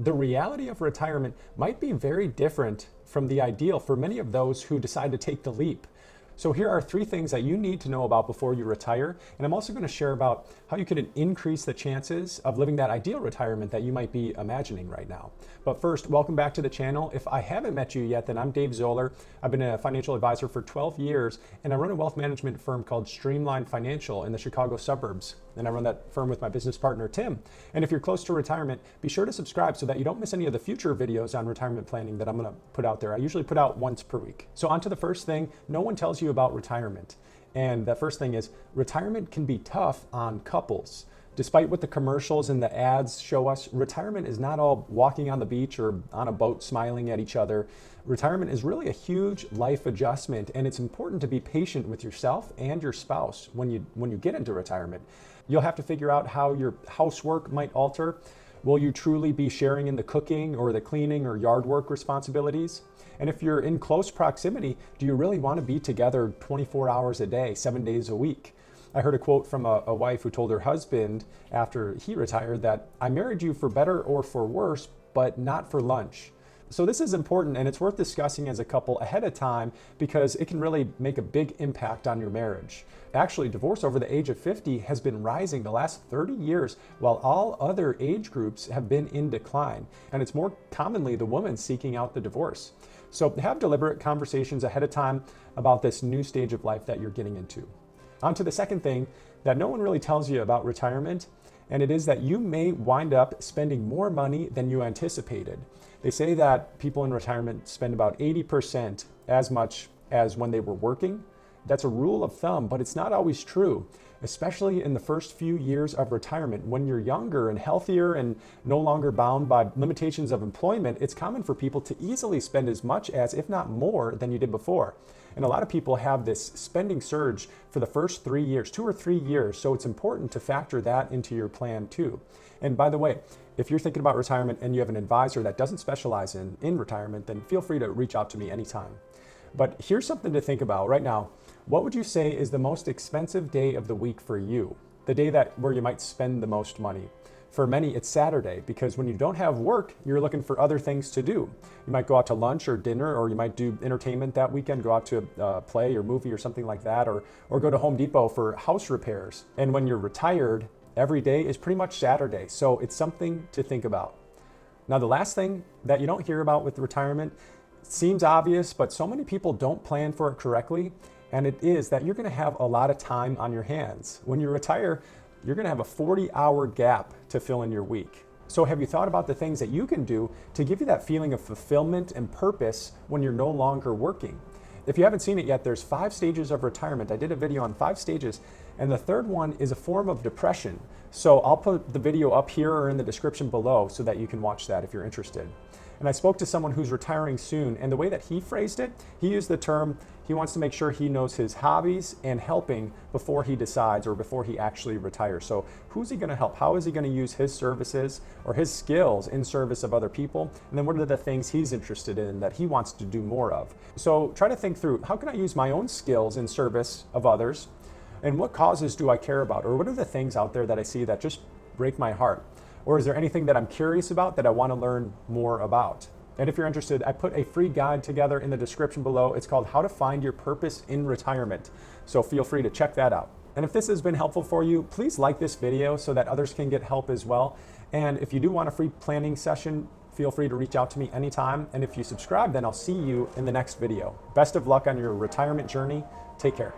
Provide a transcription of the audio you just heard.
The reality of retirement might be very different from the ideal for many of those who decide to take the leap. So here are 3 things that you need to know about before you retire. And I'm also going to share about how you can increase the chances of living that ideal retirement that you might be imagining right now. But first, welcome back to the channel. If I haven't met you yet, then I'm Dave Zoller. I've been a financial advisor for 12 years, and I run a wealth management firm called Streamline Financial in the Chicago suburbs. And I run that firm with my business partner, Tim. And if you're close to retirement, be sure to subscribe so that you don't miss any of the future videos on retirement planning that I'm going to put out there. I usually put out once per week. So on to the first thing, no one tells you about retirement. And the first thing is retirement can be tough on couples. Despite what the commercials and the ads show us, retirement is not all walking on the beach or on a boat smiling at each other. Retirement is really a huge life adjustment, and it's important to be patient with yourself and your spouse when you get into retirement. You'll have to figure out how your housework might alter. Will you truly be sharing in the cooking or the cleaning or yard work responsibilities? And if you're in close proximity, do you really want to be together 24 hours a day, 7 days a week? I heard a quote from a wife who told her husband after he retired that, "I married you for better or for worse, but not for lunch." So this is important, and it's worth discussing as a couple ahead of time because it can really make a big impact on your marriage. Actually, divorce over the age of 50 has been rising the last 30 years, while all other age groups have been in decline. And it's more commonly the woman seeking out the divorce. So have deliberate conversations ahead of time about this new stage of life that you're getting into. On to the second thing that no one really tells you about retirement, and it is that you may wind up spending more money than you anticipated. They say that people in retirement spend about 80% as much as when they were working. That's a rule of thumb, but it's not always true, especially in the first few years of retirement. When you're younger and healthier and no longer bound by limitations of employment, it's common for people to easily spend as much as, if not more, than you did before. And a lot of people have this spending surge for the first 3 years, 2 or 3 years. So it's important to factor that into your plan too. And by the way, if you're thinking about retirement and you have an advisor that doesn't specialize in retirement, then feel free to reach out to me anytime. But here's something to think about right now. What would you say is the most expensive day of the week for you? The day where you might spend the most money? For many, it's Saturday, because when you don't have work, you're looking for other things to do. You might go out to lunch or dinner, or you might do entertainment that weekend, go out to a play or movie or something like that, or go to Home Depot for house repairs. And when you're retired, every day is pretty much Saturday. So it's something to think about. Now, the last thing that you don't hear about with retirement seems obvious, but so many people don't plan for it correctly. And it is that you're going to have a lot of time on your hands. When you retire, you're going to have a 40-hour gap to fill in your week. So have you thought about the things that you can do to give you that feeling of fulfillment and purpose when you're no longer working? If you haven't seen it yet, there's 5 stages of retirement. I did a video on 5 stages, and the third one is a form of depression. So I'll put the video up here or in the description below so that you can watch that if you're interested. And I spoke to someone who's retiring soon, and the way that he phrased it, he used the term, he wants to make sure he knows his hobbies and helping before he decides or before he actually retires. So who's he going to help? How is he going to use his services or his skills in service of other people? And then what are the things he's interested in that he wants to do more of? So try to think through, how can I use my own skills in service of others? And what causes do I care about? Or what are the things out there that I see that just break my heart? Or is there anything that I'm curious about that I want to learn more about? And if you're interested, I put a free guide together in the description below. It's called How to Find Your Purpose in Retirement. So feel free to check that out. And if this has been helpful for you, please like this video so that others can get help as well. And if you do want a free planning session, feel free to reach out to me anytime. And if you subscribe, then I'll see you in the next video. Best of luck on your retirement journey. Take care.